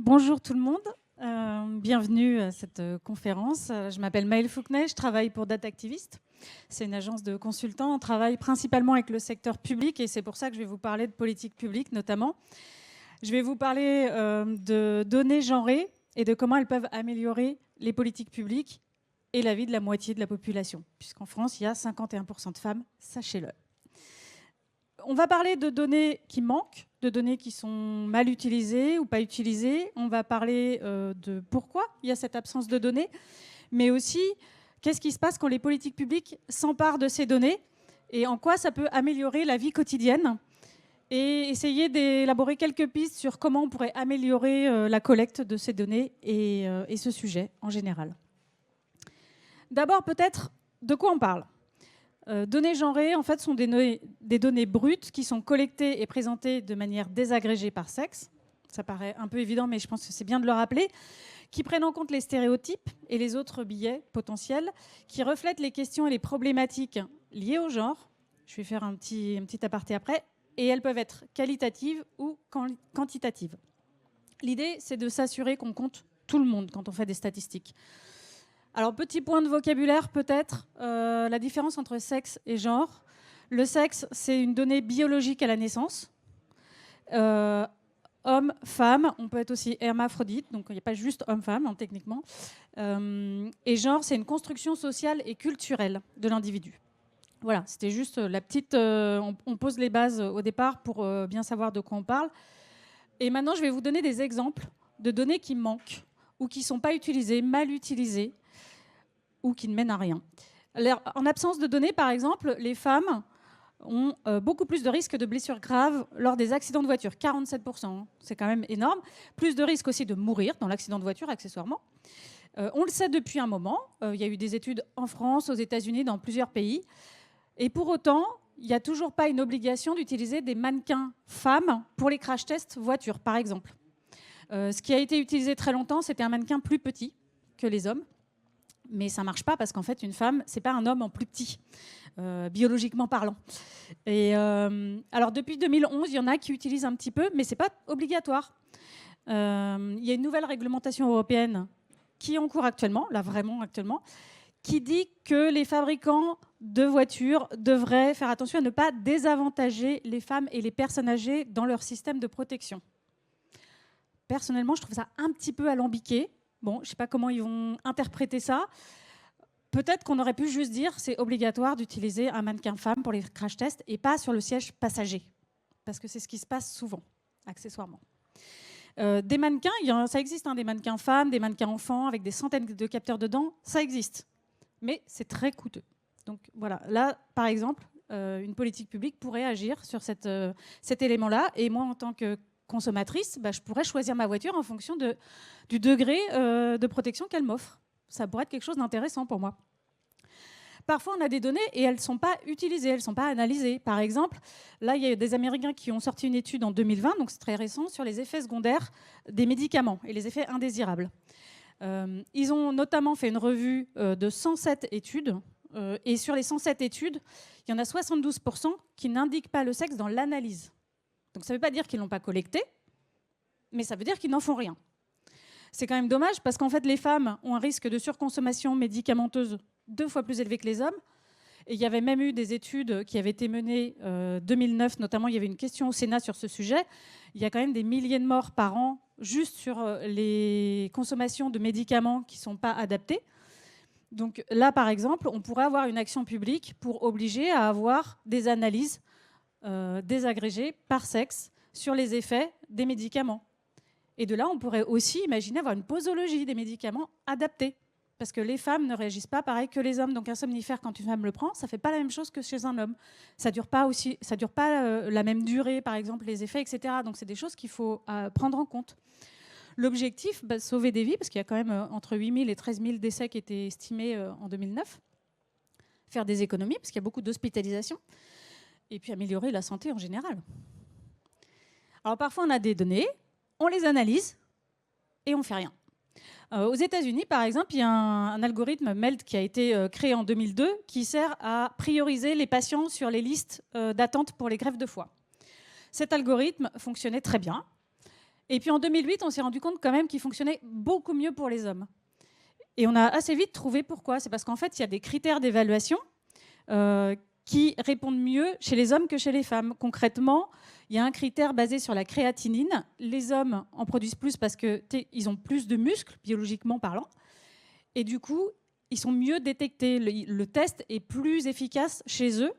Bonjour tout le monde, bienvenue à cette conférence. Je m'appelle Maëlle Fouquenet, je travaille pour Data Activist. C'est une agence de consultants, on travaille principalement avec le secteur public et c'est pour ça que je vais vous parler de politique publique notamment. Je vais vous parler de données genrées et de comment elles peuvent améliorer les politiques publiques et la vie de la moitié de la population, puisqu'en France, il y a 51% de femmes, sachez-le. On va parler de données qui manquent, de données qui sont mal utilisées ou pas utilisées. On va parler de pourquoi il y a cette absence de données, mais aussi qu'est-ce qui se passe quand les politiques publiques s'emparent de ces données et en quoi ça peut améliorer la vie quotidienne. Et essayer d'élaborer quelques pistes sur comment on pourrait améliorer la collecte de ces données et ce sujet en général. D'abord, peut-être, de quoi on parle ? Données genrées, en fait, sont des données brutes qui sont collectées et présentées de manière désagrégée par sexe. Ça paraît un peu évident, mais je pense que c'est bien de le rappeler. Qui prennent en compte les stéréotypes et les autres biais potentiels, qui reflètent les questions et les problématiques liées au genre. Je vais faire un petit aparté après. Et elles peuvent être qualitatives ou quantitatives. L'idée, c'est de s'assurer qu'on compte tout le monde quand on fait des statistiques. Alors, petit point de vocabulaire peut-être, la différence entre sexe et genre. Le sexe, c'est une donnée biologique à la naissance. Homme, femme, on peut être aussi hermaphrodite, donc il n'y a pas juste homme-femme, hein, techniquement. Et genre, c'est une construction sociale et culturelle de l'individu. Voilà, c'était juste la petite... on pose les bases au départ pour bien savoir de quoi on parle. Et maintenant, je vais vous donner des exemples de données qui manquent ou qui ne sont pas utilisées, mal utilisées, ou qui ne mènent à rien. Alors, en absence de données, par exemple, les femmes ont beaucoup plus de risques de blessures graves lors des accidents de voiture, 47%, hein, c'est quand même énorme. Plus de risques aussi de mourir dans l'accident de voiture, accessoirement. On le sait depuis un moment, il y a eu des études en France, aux États-Unis, dans plusieurs pays. Et pour autant, il n'y a toujours pas une obligation d'utiliser des mannequins femmes pour les crash tests voiture, par exemple. Ce qui a été utilisé très longtemps, c'était un mannequin plus petit que les hommes. Mais ça ne marche pas parce qu'en fait, une femme, ce n'est pas un homme en plus petit, biologiquement parlant. Et alors, depuis 2011, il y en a qui utilisent un petit peu, mais ce n'est pas obligatoire. Il y a une nouvelle réglementation européenne qui est en cours actuellement, là vraiment actuellement, qui dit que les fabricants de voitures devraient faire attention à ne pas désavantager les femmes et les personnes âgées dans leur système de protection. Personnellement, je trouve ça un petit peu alambiqué. Bon, je ne sais pas comment ils vont interpréter ça. Peut-être qu'on aurait pu juste dire que c'est obligatoire d'utiliser un mannequin femme pour les crash tests et pas sur le siège passager. Parce que c'est ce qui se passe souvent, accessoirement. Des mannequins, ça existe, hein, des mannequins femmes, des mannequins enfants avec des centaines de capteurs dedans, ça existe. Mais c'est très coûteux. Donc voilà, là, par exemple, une politique publique pourrait agir sur cet élément-là. Et moi, en tant que consommatrice, je pourrais choisir ma voiture en fonction du degré de protection qu'elle m'offre. Ça pourrait être quelque chose d'intéressant pour moi. Parfois, on a des données et elles ne sont pas utilisées, elles ne sont pas analysées. Par exemple, là, il y a des Américains qui ont sorti une étude en 2020, donc c'est très récent, sur les effets secondaires des médicaments et les effets indésirables. Ils ont notamment fait une revue de 107 études. Et sur les 107 études, il y en a 72% qui n'indiquent pas le sexe dans l'analyse. Donc ça ne veut pas dire qu'ils ne l'ont pas collecté, mais ça veut dire qu'ils n'en font rien. C'est quand même dommage parce qu'en fait, les femmes ont un risque de surconsommation médicamenteuse 2 fois plus élevé que les hommes. Et il y avait même eu des études qui avaient été menées en 2009, notamment il y avait une question au Sénat sur ce sujet. Il y a quand même des milliers de morts par an juste sur les consommations de médicaments qui ne sont pas adaptés. Donc là, par exemple, on pourrait avoir une action publique pour obliger à avoir des analyses désagrégées par sexe sur les effets des médicaments. Et de là, on pourrait aussi imaginer avoir une posologie des médicaments adaptés. Parce que les femmes ne réagissent pas pareil que les hommes. Donc un somnifère, quand une femme le prend, ça ne fait pas la même chose que chez un homme. Ça ne dure pas la même durée, par exemple, les effets, etc. Donc c'est des choses qu'il faut prendre en compte. L'objectif, sauver des vies, parce qu'il y a quand même entre 8 000 et 13 000 décès qui étaient estimés en 2009. Faire des économies, parce qu'il y a beaucoup d'hospitalisations. Et puis améliorer la santé en général. Alors parfois, on a des données, on les analyse et on ne fait rien. Aux États-Unis, par exemple, il y a un algorithme MELD qui a été créé en 2002 qui sert à prioriser les patients sur les listes d'attente pour les greffes de foie. Cet algorithme fonctionnait très bien. Et puis en 2008, on s'est rendu compte quand même qu'il fonctionnait beaucoup mieux pour les hommes. Et on a assez vite trouvé pourquoi. C'est parce qu'en fait, il y a des critères d'évaluation qui répondent mieux chez les hommes que chez les femmes. Concrètement, il y a un critère basé sur la créatinine. Les hommes en produisent plus parce qu'ils ont plus de muscles, biologiquement parlant. Et du coup, ils sont mieux détectés. Le test est plus efficace chez eux.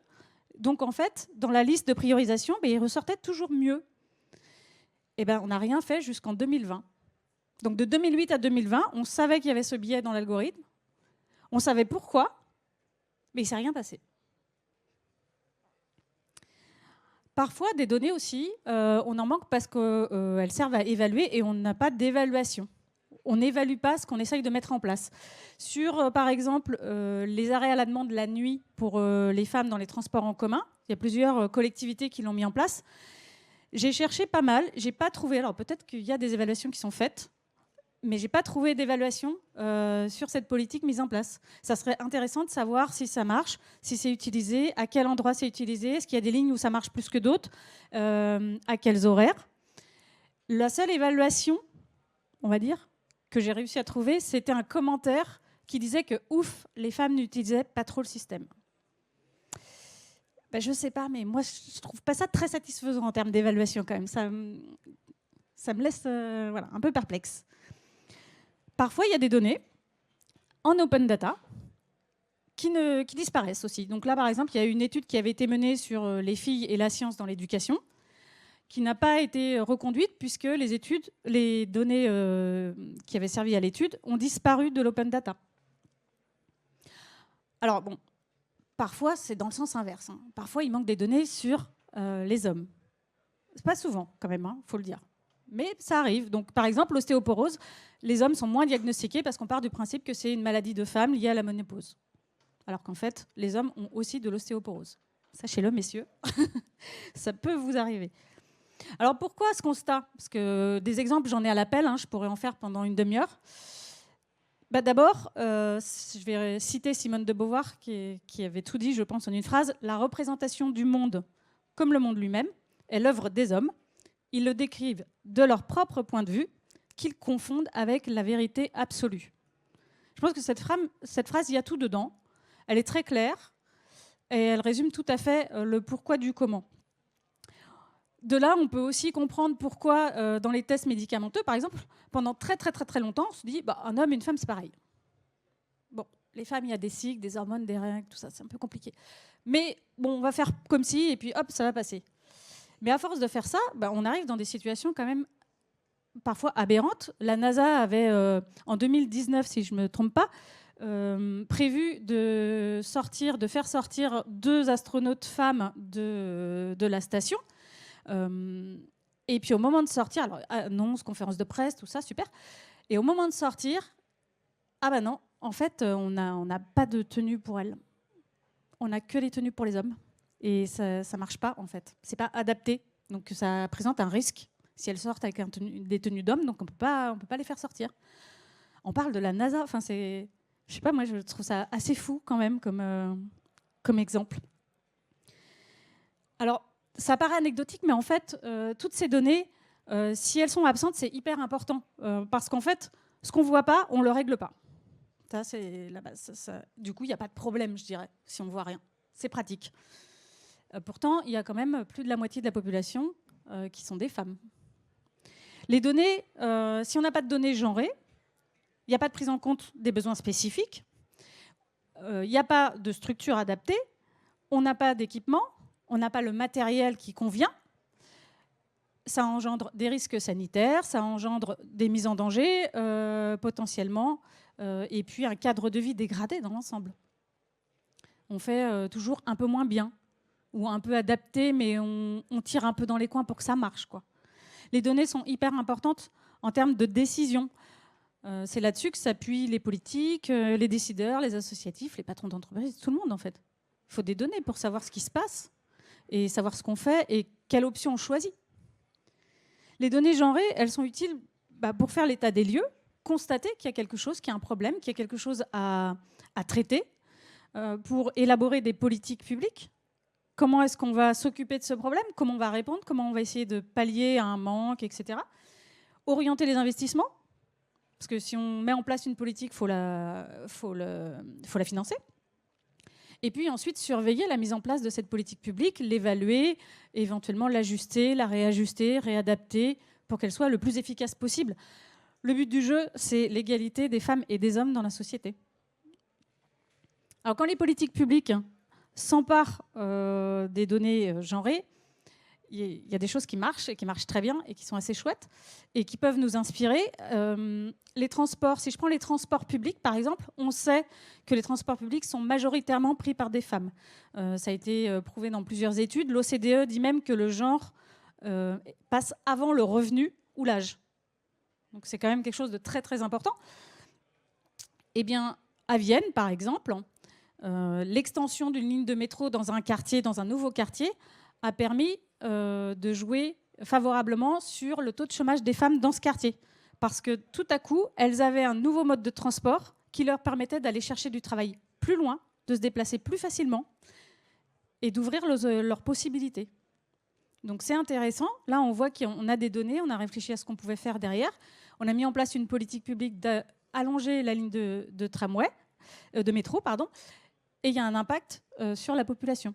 Donc en fait, dans la liste de priorisation, ils ressortaient toujours mieux. Et on n'a rien fait jusqu'en 2020. Donc de 2008 à 2020, on savait qu'il y avait ce biais dans l'algorithme. On savait pourquoi, mais il ne s'est rien passé. Parfois, des données aussi, on en manque parce qu'elles servent à évaluer et on n'a pas d'évaluation. On n'évalue pas ce qu'on essaye de mettre en place. Sur, par exemple, les arrêts à la demande la nuit pour les femmes dans les transports en commun, il y a plusieurs collectivités qui l'ont mis en place. J'ai cherché pas mal, j'ai pas trouvé. Alors peut-être qu'il y a des évaluations qui sont faites, mais j'ai pas trouvé d'évaluation sur cette politique mise en place. Ça serait intéressant de savoir si ça marche, si c'est utilisé, à quel endroit c'est utilisé, est-ce qu'il y a des lignes où ça marche plus que d'autres, à quels horaires. La seule évaluation, on va dire, que j'ai réussi à trouver, c'était un commentaire qui disait que ouf, les femmes n'utilisaient pas trop le système. Je ne sais pas, mais moi, je ne trouve pas ça très satisfaisant en termes d'évaluation quand même. Ça me laisse un peu perplexe. Parfois, il y a des données en open data qui disparaissent aussi. Donc là, par exemple, il y a une étude qui avait été menée sur les filles et la science dans l'éducation, qui n'a pas été reconduite puisque les données qui avaient servi à l'étude ont disparu de l'open data. Alors bon, parfois c'est dans le sens inverse. Parfois il manque des données sur les hommes. C'est pas souvent quand même, faut le dire. Mais ça arrive. Donc par exemple l'ostéoporose, les hommes sont moins diagnostiqués parce qu'on part du principe que c'est une maladie de femme liée à la ménopause. Alors qu'en fait, les hommes ont aussi de l'ostéoporose. Sachez-le, messieurs, ça peut vous arriver. Alors pourquoi ce constat? Parce que des exemples, j'en ai à l'appel, je pourrais en faire pendant une demi-heure. D'abord, je vais citer Simone de Beauvoir qui avait tout dit, je pense, en une phrase. La représentation du monde, comme le monde lui-même, est l'œuvre des hommes. Ils le décrivent de leur propre point de vue, qu'ils confondent avec la vérité absolue. Je pense que cette phrase, il y a tout dedans. Elle est très claire et elle résume tout à fait le pourquoi du comment. De là, on peut aussi comprendre pourquoi, dans les tests médicamenteux, par exemple, pendant très longtemps, on se dit un homme et une femme, c'est pareil. Bon, les femmes, il y a des cycles, des hormones, des règles, tout ça, c'est un peu compliqué. Mais bon, on va faire comme si, et puis hop, ça va passer. Mais à force de faire ça, on arrive dans des situations quand même parfois aberrantes. La NASA avait, en 2019, si je ne me trompe pas, prévu de faire sortir 2 astronautes femmes de la station. Et puis au moment de sortir, alors annonce, conférence de presse, tout ça, super. Et au moment de sortir, non, en fait, on n'a pas de tenue pour elles. On n'a que les tenues pour les hommes. Et ça ne marche pas, en fait. C'est pas adapté. Donc ça présente un risque si elles sortent avec des tenues d'hommes. Donc on peut pas les faire sortir. On parle de la NASA. Enfin, je sais pas, moi, je trouve ça assez fou quand même comme exemple. Alors, ça paraît anecdotique, mais en fait, toutes ces données, si elles sont absentes, c'est hyper important. Parce qu'en fait, ce qu'on ne voit pas, on ne le règle pas. Ça, c'est la base. Du coup, il n'y a pas de problème, je dirais, si on ne voit rien. C'est pratique. Pourtant, il y a quand même plus de la moitié de la population qui sont des femmes. Les données, si on n'a pas de données genrées, il n'y a pas de prise en compte des besoins spécifiques, il n'y a pas de structure adaptée, on n'a pas d'équipement, on n'a pas le matériel qui convient, ça engendre des risques sanitaires, ça engendre des mises en danger potentiellement, et puis un cadre de vie dégradé dans l'ensemble. On fait toujours un peu moins bien, ou un peu adapté, mais on tire un peu dans les coins pour que ça marche, quoi. Les données sont hyper importantes en termes de décision. C'est là-dessus que s'appuient les politiques, les décideurs, les associatifs, les patrons d'entreprise, tout le monde en fait. Il faut des données pour savoir ce qui se passe et savoir ce qu'on fait et quelle option on choisit. Les données genrées, elles sont utiles pour faire l'état des lieux, constater qu'il y a quelque chose, qu'il y a un problème, qu'il y a quelque chose à traiter, pour élaborer des politiques publiques. Comment est-ce qu'on va s'occuper de ce problème? Comment on va répondre? Comment on va essayer de pallier à un manque, etc. Orienter les investissements, parce que si on met en place une politique, il faut la financer. Et puis ensuite, surveiller la mise en place de cette politique publique, l'évaluer, éventuellement l'ajuster, la réajuster, réadapter, pour qu'elle soit le plus efficace possible. Le but du jeu, c'est l'égalité des femmes et des hommes dans la société. Alors quand les politiques publiques s'emparent des données genrées, il y a des choses qui marchent et qui marchent très bien et qui sont assez chouettes et qui peuvent nous inspirer. Les transports, si je prends les transports publics par exemple, on sait que les transports publics sont majoritairement pris par des femmes. Ça a été prouvé dans plusieurs études. L'OCDE dit même que le genre passe avant le revenu ou l'âge. Donc c'est quand même quelque chose de très très important. Eh bien, à Vienne par exemple, l'extension d'une ligne de métro dans un quartier, dans un nouveau quartier, a permis de jouer favorablement sur le taux de chômage des femmes dans ce quartier. Parce que tout à coup, elles avaient un nouveau mode de transport qui leur permettait d'aller chercher du travail plus loin, de se déplacer plus facilement et d'ouvrir leurs possibilités. Donc c'est intéressant. Là, on voit qu'on a des données, on a réfléchi à ce qu'on pouvait faire derrière. On a mis en place une politique publique d'allonger la ligne de tramway, de métro, pardon, et il y a un impact sur la population.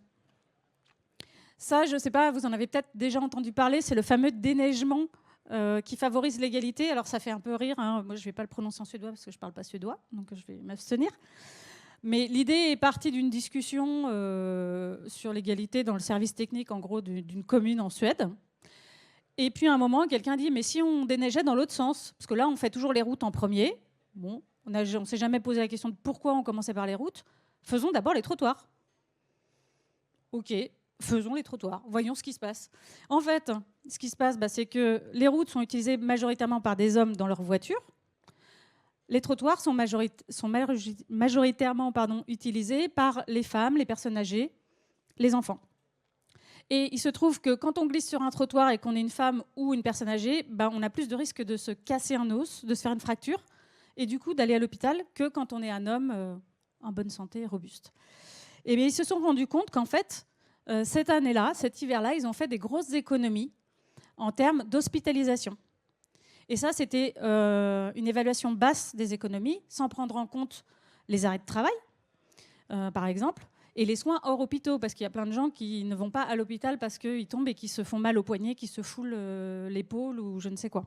Ça, je ne sais pas, vous en avez peut-être déjà entendu parler, c'est le fameux déneigement qui favorise l'égalité. Alors ça fait un peu rire, hein. Moi je ne vais pas le prononcer en suédois parce que je ne parle pas suédois, donc je vais m'abstenir. Mais l'idée est partie d'une discussion sur l'égalité dans le service technique, en gros, d'une commune en Suède. Et puis à un moment, quelqu'un dit, mais si on déneigeait dans l'autre sens, parce que là on fait toujours les routes en premier, bon, on ne s'est jamais posé la question de pourquoi on commençait par les routes, faisons d'abord les trottoirs. Ok. Faisons les trottoirs, voyons ce qui se passe. En fait, ce qui se passe, c'est que les routes sont utilisées majoritairement par des hommes dans leur voiture. Les trottoirs sont majoritairement utilisés par les femmes, les personnes âgées, les enfants. Et il se trouve que quand on glisse sur un trottoir et qu'on est une femme ou une personne âgée, on a plus de risque de se casser un os, de se faire une fracture, et du coup d'aller à l'hôpital que quand on est un homme en bonne santé et robuste. Et bien, ils se sont rendus compte qu'en fait, cette année-là, cet hiver-là, ils ont fait des grosses économies en termes d'hospitalisation. Et ça, c'était une évaluation basse des économies, sans prendre en compte les arrêts de travail, par exemple, et les soins hors hôpitaux, parce qu'il y a plein de gens qui ne vont pas à l'hôpital parce qu'ils tombent et qui se font mal au poignet, qui se foulent l'épaule ou je ne sais quoi.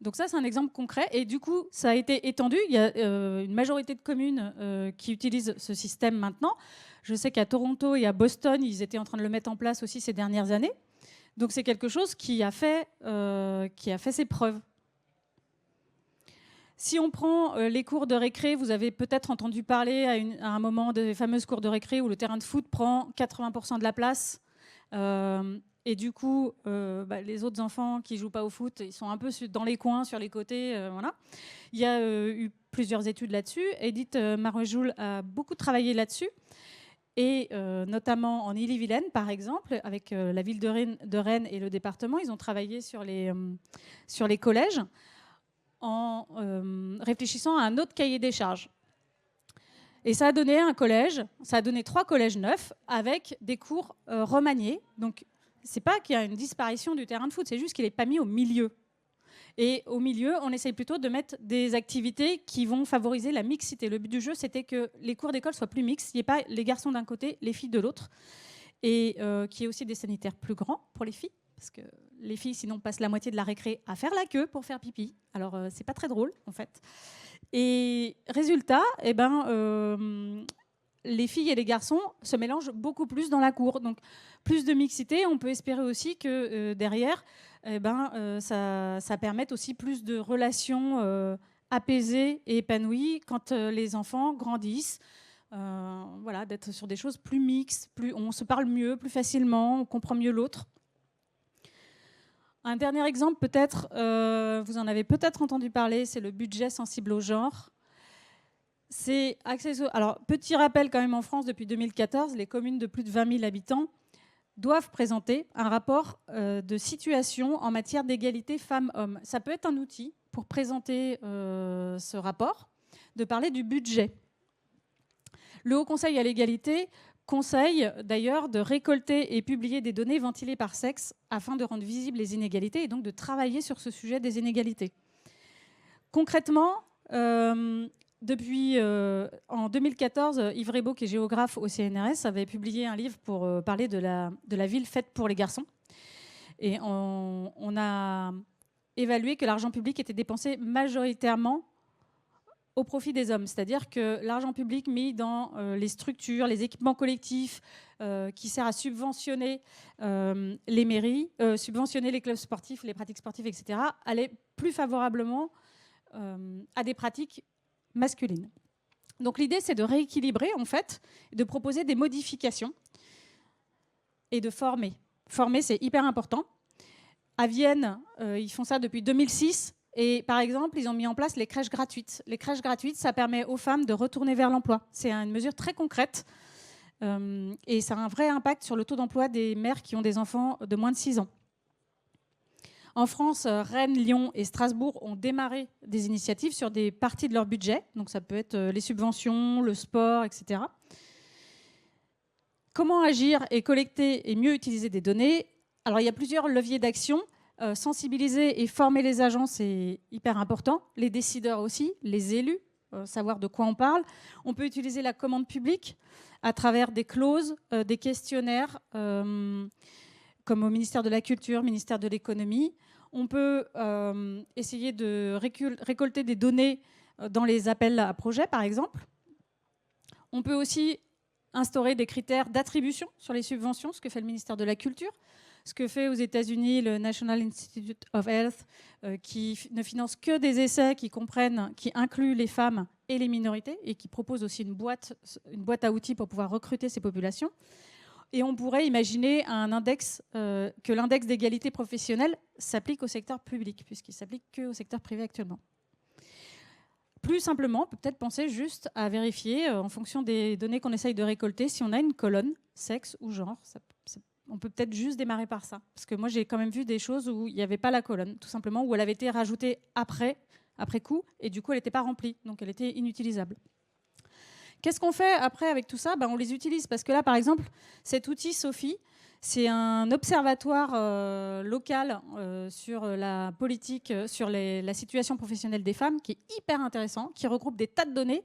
Donc ça, c'est un exemple concret. Et du coup, ça a été étendu. Il y a une majorité de communes qui utilisent ce système maintenant. Je sais qu'à Toronto et à Boston, ils étaient en train de le mettre en place aussi ces dernières années. Donc c'est quelque chose qui a fait ses preuves. Si on prend les cours de récré, vous avez peut-être entendu parler à un moment des fameuses cours de récré où le terrain de foot prend 80% de la place. Et du coup, les autres enfants qui ne jouent pas au foot, ils sont un peu dans les coins, sur les côtés. Voilà. Il y a eu plusieurs études là-dessus. Edith Marojoul a beaucoup travaillé là-dessus. Et notamment en Ille-et-Vilaine, par exemple, avec la ville de Rennes et le département, ils ont travaillé sur les collèges en réfléchissant à un autre cahier des charges. Et ça a donné un collège, ça a donné 3 collèges neufs avec des cours remaniés. Donc, c'est pas qu'il y a une disparition du terrain de foot, c'est juste qu'il n'est pas mis au milieu. Et au milieu, on essaye plutôt de mettre des activités qui vont favoriser la mixité. Le but du jeu, c'était que les cours d'école soient plus mixtes. Il n'y ait pas les garçons d'un côté, les filles de l'autre. Et qu'il y ait aussi des sanitaires plus grands pour les filles. Parce que les filles, sinon, passent la moitié de la récré à faire la queue pour faire pipi. Alors, c'est pas très drôle, en fait. Et résultat, les filles et les garçons se mélangent beaucoup plus dans la cour. Donc, plus de mixité. On peut espérer aussi que derrière, ça permette aussi plus de relations apaisées et épanouies quand les enfants grandissent. Voilà, d'être sur des choses plus mixtes, on se parle mieux, plus facilement, on comprend mieux l'autre. Un dernier exemple, peut-être, vous en avez peut-être entendu parler, c'est le budget sensible au genre. C'est alors, petit rappel quand même, en France, depuis 2014, les communes de plus de 20 000 habitants doivent présenter un rapport de situation en matière d'égalité femmes-hommes. Ça peut être un outil pour présenter ce rapport, de parler du budget. Le Haut Conseil à l'égalité conseille d'ailleurs de récolter et publier des données ventilées par sexe afin de rendre visibles les inégalités et donc de travailler sur ce sujet des inégalités. Concrètement, depuis en 2014, Yves Rebaud, qui est géographe au CNRS, avait publié un livre pour parler de la ville faite pour les garçons. Et on a évalué que l'argent public était dépensé majoritairement au profit des hommes. C'est-à-dire que l'argent public mis dans les structures, les équipements collectifs, qui sert à subventionner les mairies, subventionner les clubs sportifs, les pratiques sportives, etc., allait plus favorablement à des pratiques masculines. Donc l'idée, c'est de rééquilibrer, en fait, de proposer des modifications et de former. Former, c'est hyper important. À Vienne, ils font ça depuis 2006. Et par exemple, ils ont mis en place les crèches gratuites. Les crèches gratuites, ça permet aux femmes de retourner vers l'emploi. C'est une mesure très concrète. Et ça a un vrai impact sur le taux d'emploi des mères qui ont des enfants de moins de 6 ans. En France, Rennes, Lyon et Strasbourg ont démarré des initiatives sur des parties de leur budget. Donc ça peut être les subventions, le sport, etc. Comment agir et collecter et mieux utiliser des données? Alors il y a plusieurs leviers d'action. Sensibiliser et former les agents, c'est hyper important. Les décideurs aussi, les élus, savoir de quoi on parle. On peut utiliser la commande publique à travers des clauses, des questionnaires, comme au ministère de la Culture, ministère de l'Économie. On peut essayer de récolter des données dans les appels à projets, par exemple. On peut aussi instaurer des critères d'attribution sur les subventions, ce que fait le ministère de la Culture. Ce que fait aux États-Unis le National Institute of Health, qui ne finance que des essais qui incluent les femmes et les minorités, et qui propose aussi une boîte à outils pour pouvoir recruter ces populations. Et on pourrait imaginer que l'index d'égalité professionnelle s'applique au secteur public, puisqu'il ne s'applique qu'au secteur privé actuellement. Plus simplement, on peut peut-être penser juste à vérifier, en fonction des données qu'on essaye de récolter, si on a une colonne, sexe ou genre. On peut peut-être juste démarrer par ça. Parce que moi, j'ai quand même vu des choses où il n'y avait pas la colonne, tout simplement, où elle avait été rajoutée après coup, et du coup, elle n'était pas remplie, donc elle était inutilisable. Qu'est-ce qu'on fait après avec tout ça? On les utilise, parce que là, par exemple, cet outil Sophie, c'est un observatoire local sur la politique, sur la situation professionnelle des femmes, qui est hyper intéressant, qui regroupe des tas de données.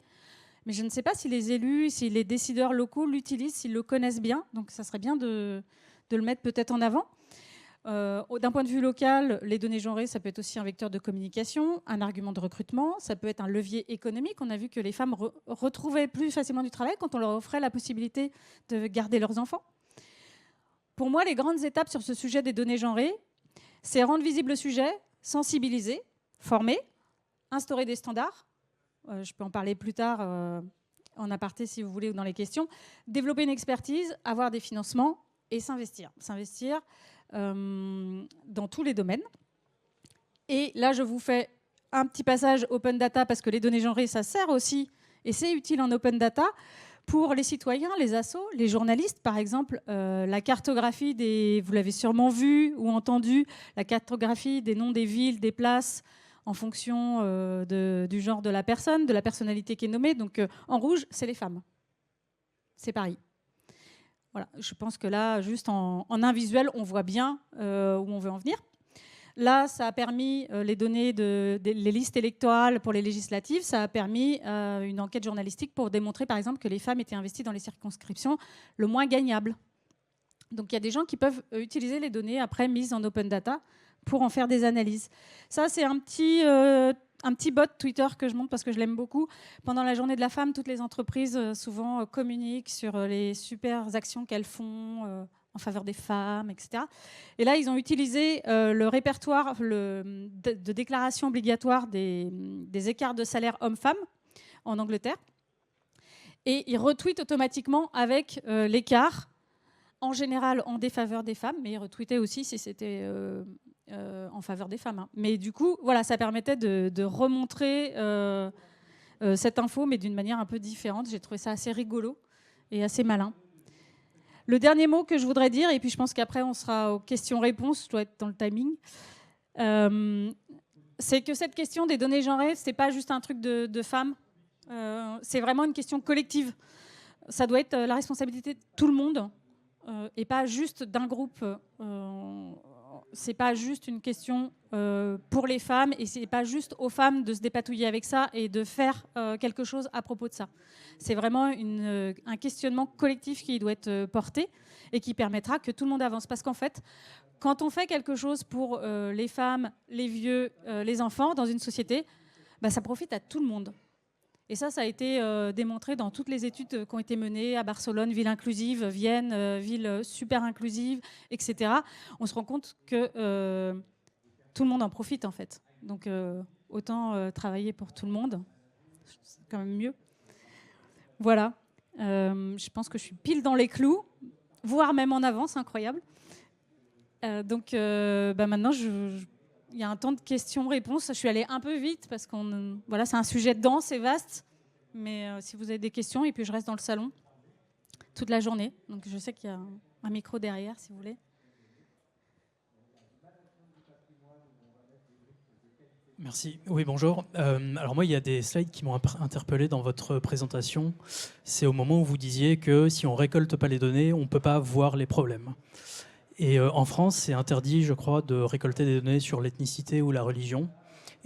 Mais je ne sais pas si les élus, si les décideurs locaux l'utilisent, s'ils le connaissent bien. Donc ça serait bien de le mettre peut-être en avant. D'un point de vue local, les données genrées, ça peut être aussi un vecteur de communication, un argument de recrutement, ça peut être un levier économique. On a vu que les femmes retrouvaient plus facilement du travail quand on leur offrait la possibilité de garder leurs enfants. Pour moi, les grandes étapes sur ce sujet des données genrées, c'est rendre visible le sujet, sensibiliser, former, instaurer des standards. Je peux en parler plus tard en aparté si vous voulez ou dans les questions. Développer une expertise, avoir des financements et s'investir. S'investir dans tous les domaines. Et là, je vous fais un petit passage open data parce que les données genrées, ça sert aussi, et c'est utile en open data, pour les citoyens, les assos, les journalistes, par exemple, la cartographie vous l'avez sûrement vu ou entendu, la cartographie des noms des villes, des places, en fonction du genre de la personne, de la personnalité qui est nommée. Donc en rouge, c'est les femmes. C'est Paris. Voilà, je pense que là, juste en un visuel, on voit bien où on veut en venir. Là, ça a permis les données les listes électorales pour les législatives. Ça a permis une enquête journalistique pour démontrer, par exemple, que les femmes étaient investies dans les circonscriptions le moins gagnables. Donc il y a des gens qui peuvent utiliser les données après mises en open data pour en faire des analyses. Ça, c'est un petit bot Twitter que je montre parce que je l'aime beaucoup. Pendant la journée de la femme, toutes les entreprises souvent communiquent sur les super actions qu'elles font en faveur des femmes, etc. Et là, ils ont utilisé le répertoire de déclaration obligatoire des écarts de salaire hommes-femmes en Angleterre. Et ils retweetent automatiquement avec l'écart, en général en défaveur des femmes, mais ils retweetaient aussi si c'était en faveur des femmes. Hein. Mais du coup, voilà, ça permettait de remontrer cette info, mais d'une manière un peu différente. J'ai trouvé ça assez rigolo et assez malin. Le dernier mot que je voudrais dire, et puis je pense qu'après on sera aux questions-réponses, je dois être dans le timing, c'est que cette question des données genrées, c'est pas juste un truc de femmes, c'est vraiment une question collective. ça doit être la responsabilité de tout le monde et pas juste d'un groupe. C'est pas juste une question pour les femmes et c'est pas juste aux femmes de se dépatouiller avec ça et de faire quelque chose à propos de ça. C'est vraiment un questionnement collectif qui doit être porté et qui permettra que tout le monde avance. Parce qu'en fait, quand on fait quelque chose pour les femmes, les vieux, les enfants dans une société, bah, ça profite à tout le monde. Et ça a été démontré dans toutes les études qui ont été menées à Barcelone, ville inclusive, Vienne, ville super inclusive, etc. On se rend compte que tout le monde en profite, en fait. Donc, autant travailler pour tout le monde, c'est quand même mieux. Voilà. Je pense que je suis pile dans les clous, voire même en avance, incroyable. Donc, maintenant, il y a un temps de questions-réponses. Je suis allée un peu vite parce que voilà, c'est un sujet dense et vaste. Mais si vous avez des questions, et puis je reste dans le salon toute la journée. Donc je sais qu'il y a un micro derrière, si vous voulez. Merci. Oui, bonjour. Alors moi, il y a des slides qui m'ont interpellé dans votre présentation. C'est au moment où vous disiez que si on ne récolte pas les données, on ne peut pas voir les problèmes. Et en France, c'est interdit, je crois, de récolter des données sur l'ethnicité ou la religion.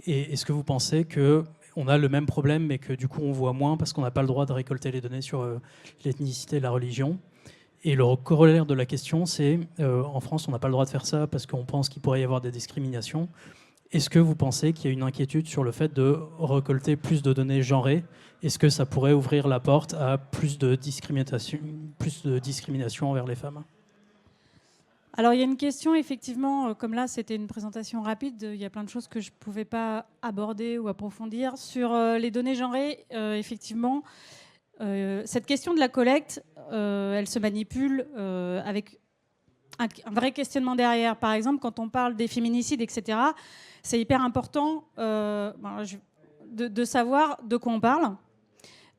Et est-ce que vous pensez qu'on a le même problème, mais que du coup, on voit moins parce qu'on n'a pas le droit de récolter les données sur l'ethnicité et la religion? Et le corollaire de la question, c'est en France, on n'a pas le droit de faire ça parce qu'on pense qu'il pourrait y avoir des discriminations. Est-ce que vous pensez qu'il y a une inquiétude sur le fait de récolter plus de données genrées? Est-ce que ça pourrait ouvrir la porte à plus de discrimination envers les femmes? Alors, il y a une question, effectivement, comme là, c'était une présentation rapide, il y a plein de choses que je ne pouvais pas aborder ou approfondir. Sur les données genrées, effectivement, cette question de la collecte, elle se manipule avec un vrai questionnement derrière. Par exemple, quand on parle des féminicides, etc., c'est hyper important de savoir de quoi on parle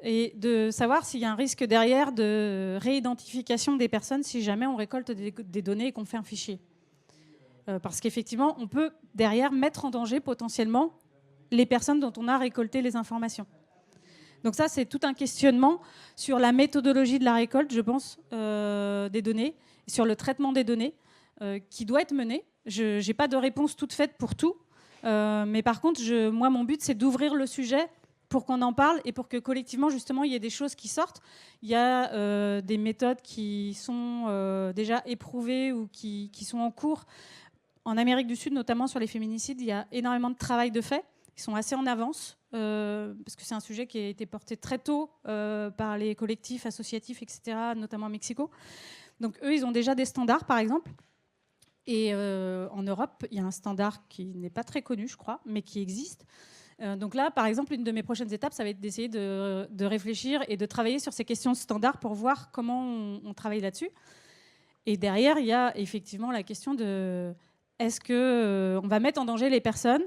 et de savoir s'il y a un risque derrière de réidentification des personnes si jamais on récolte des données et qu'on fait un fichier. Parce qu'effectivement, on peut derrière mettre en danger potentiellement les personnes dont on a récolté les informations. Donc ça, c'est tout un questionnement sur la méthodologie de la récolte, je pense, des données, sur le traitement des données, qui doit être mené. Je n'ai pas de réponse toute faite pour tout, mais par contre, moi, mon but, c'est d'ouvrir le sujet pour qu'on en parle et pour que collectivement, justement, il y ait des choses qui sortent. Il y a des méthodes qui sont déjà éprouvées ou qui sont en cours. En Amérique du Sud, notamment sur les féminicides, il y a énormément de travail de fait. Ils sont assez en avance, parce que c'est un sujet qui a été porté très tôt par les collectifs associatifs, etc., notamment au Mexico. Donc eux, ils ont déjà des standards, par exemple. Et en Europe, il y a un standard qui n'est pas très connu, je crois, mais qui existe. Donc là, par exemple, une de mes prochaines étapes, ça va être d'essayer de réfléchir et de travailler sur ces questions standards pour voir comment on travaille là-dessus. Et derrière, il y a effectivement la question de est-ce qu'on va mettre en danger les personnes?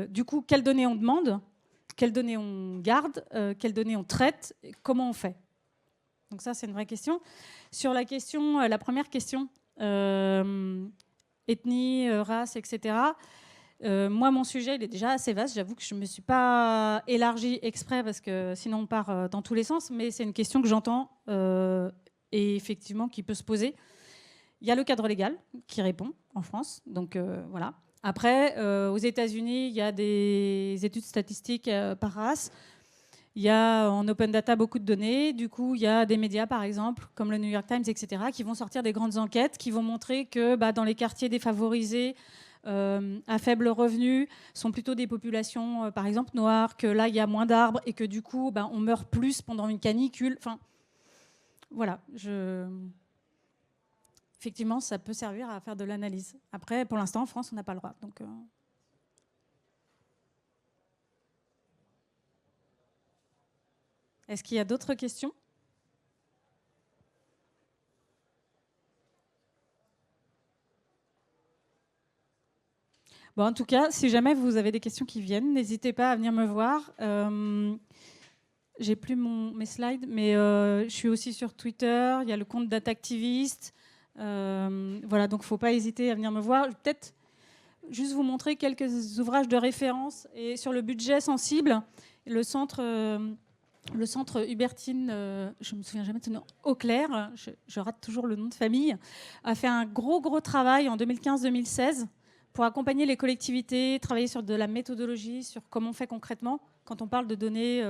Du coup, quelles données on demande? Quelles données on garde? Quelles données on traite? Comment on fait? Donc ça, c'est une vraie question. Sur la question, la première question, ethnie, race, etc., moi, mon sujet, il est déjà assez vaste. J'avoue que je ne me suis pas élargie exprès parce que sinon on part dans tous les sens, mais c'est une question que j'entends et effectivement qui peut se poser. Il y a le cadre légal qui répond en France, donc voilà. Après, aux États-Unis, il y a des études statistiques par race. Il y a en open data beaucoup de données. Du coup, il y a des médias, par exemple, comme le New York Times, etc., qui vont sortir des grandes enquêtes qui vont montrer que dans les quartiers défavorisés, à faible revenu, sont plutôt des populations, par exemple, noires, que là, il y a moins d'arbres et que du coup, on meurt plus pendant une canicule. Enfin, voilà. Effectivement, ça peut servir à faire de l'analyse. Après, pour l'instant, en France, on n'a pas le droit. Donc, est-ce qu'il y a d'autres questions ? Bon, en tout cas, si jamais vous avez des questions qui viennent, n'hésitez pas à venir me voir. J'ai plus mes slides, mais je suis aussi sur Twitter. Il y a le compte d'Atactiviste. Voilà, donc il ne faut pas hésiter à venir me voir. Peut-être juste vous montrer quelques ouvrages de référence. Et sur le budget sensible, le centre le centre Hubertine, je me souviens jamais de son nom, Auclair, je rate toujours le nom de famille, a fait un gros travail en 2015-2016 pour accompagner les collectivités, travailler sur de la méthodologie, sur comment on fait concrètement quand on parle de données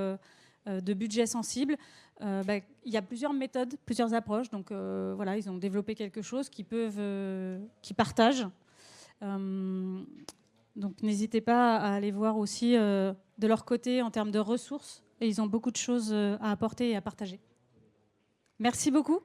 de budget sensible. Il y a plusieurs méthodes, plusieurs approches. Donc voilà, ils ont développé quelque chose qu'ils partagent. Donc n'hésitez pas à aller voir aussi de leur côté en termes de ressources. Et ils ont beaucoup de choses à apporter et à partager. Merci beaucoup.